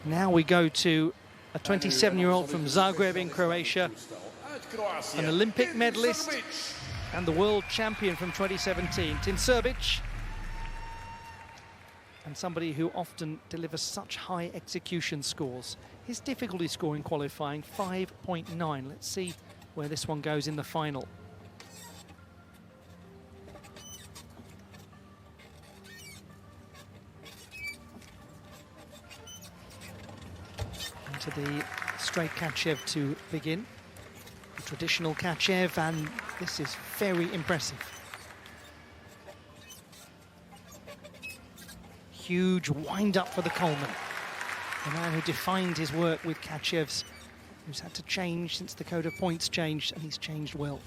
Now we go to a 27-year-old from Zagreb in Croatia, an Olympic medalist and the world champion from 2017, Tin Srbic, and somebody who often delivers such high execution scores. His difficulty score in qualifying, 5.9. Let's see where this one goes in the final. Into the straight Kachev to begin. The traditional Kachev, and this is very impressive. Huge wind-up for the Coleman. The man who defined his work with Kachevs, who's had to change since the code of points changed, and he's changed well.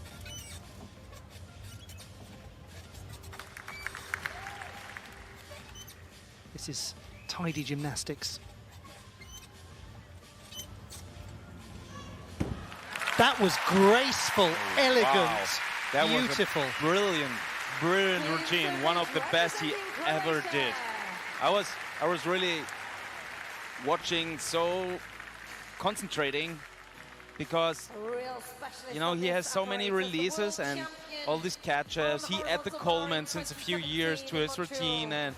This is tidy gymnastics. That was graceful, elegant, wow. That beautiful. Was a brilliant routine. One of the best he ever did. I was really watching, so concentrating, because you know he has so many releases and all these catches. He added the Coleman since a few years to his routine, and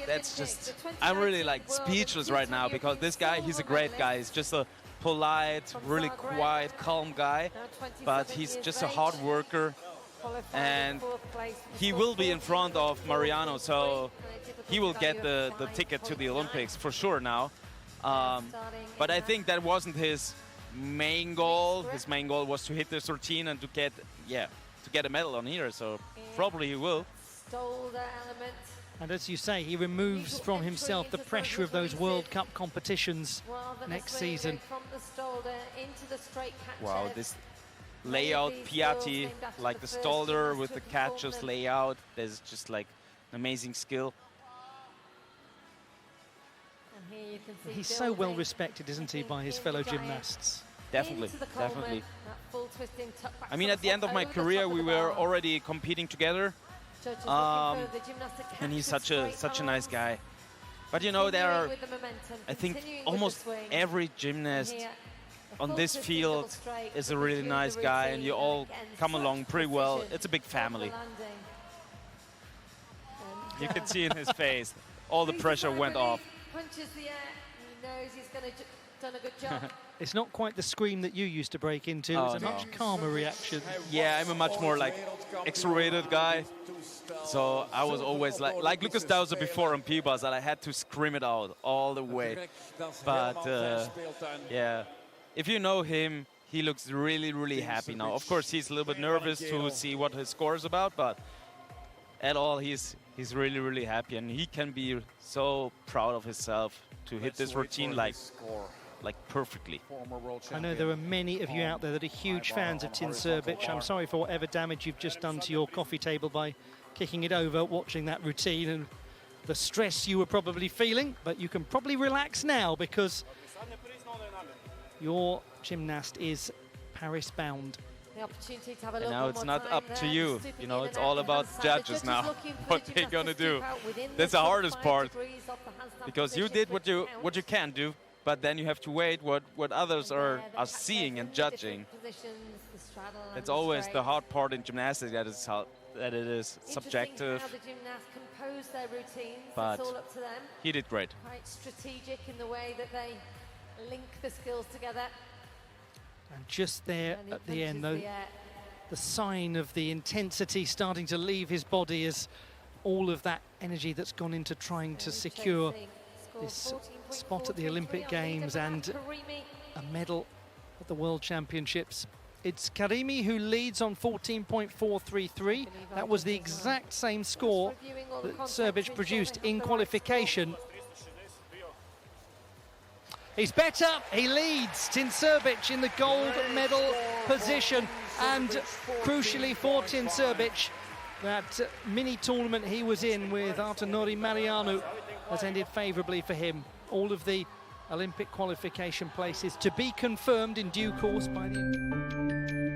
that's just, I'm really like speechless right now, because this guy, he's a great guy. He's just a polite, really quiet, calm guy, but he's just a hard worker, and he will be in front of Mariano, so he will get the ticket to the Olympics for sure now. But I think that wasn't his main goal. His main goal was to hit this routine and to get a medal on here, so probably he will. And as you say, he removes from himself the pressure of those World Cup competitions next season. Wow, this layout, Piatti, like the Stolder with the catches layout, there's just like an amazing skill. He's so well respected, isn't he, by his fellow gymnasts? Definitely, definitely. I mean, at the end of my career, we were already competing together. And he's such a nice guy. But you know, there are, I think, almost every gymnast on this field is a really nice guy, and you all come along pretty well. It's a big family. You can see in his face, all the pressure went off. It's not quite the scream that you used to break into. It's a much calmer reaction. Yeah, I'm a much more like extroverted guy. So I was always like Lucas Dauser before on P-Bus, that I had to scream it out all the way. But yeah, if you know him, he looks really, really happy now. Of course, he's a little bit nervous to see what his score is about, but at all, he's really, really happy, and he can be so proud of himself to hit this routine like perfectly. I know there are many of you out there that are huge fans of Tin Srbic. I'm sorry for whatever damage you've just done to your coffee table by kicking it over, watching that routine, and the stress you were probably feeling, but you can probably relax now, because your gymnast is Paris-bound. And now it's not up to you. You know, it's all about judges now, what they're gonna do. That's the hardest part, because you did what you can do, but then you have to wait what others are seeing and judging. It's always the hard part in gymnastics, that it is subjective. But he did great. Quite strategic in the way that they link the skills together. And just there at the end, though, the sign of the intensity starting to leave his body is all of that energy that's gone into trying to secure this spot at the Olympic Games and a medal at the World Championships. It's Karimi who leads on 14.433. That was the exact same score that Srbic produced in qualification. He's better, he leads. Tin Srbic in the gold medal position, and crucially for Tin Srbic, that mini tournament he was in with Artanori Mariano has ended favourably for him. All of the Olympic qualification places to be confirmed in due course by the...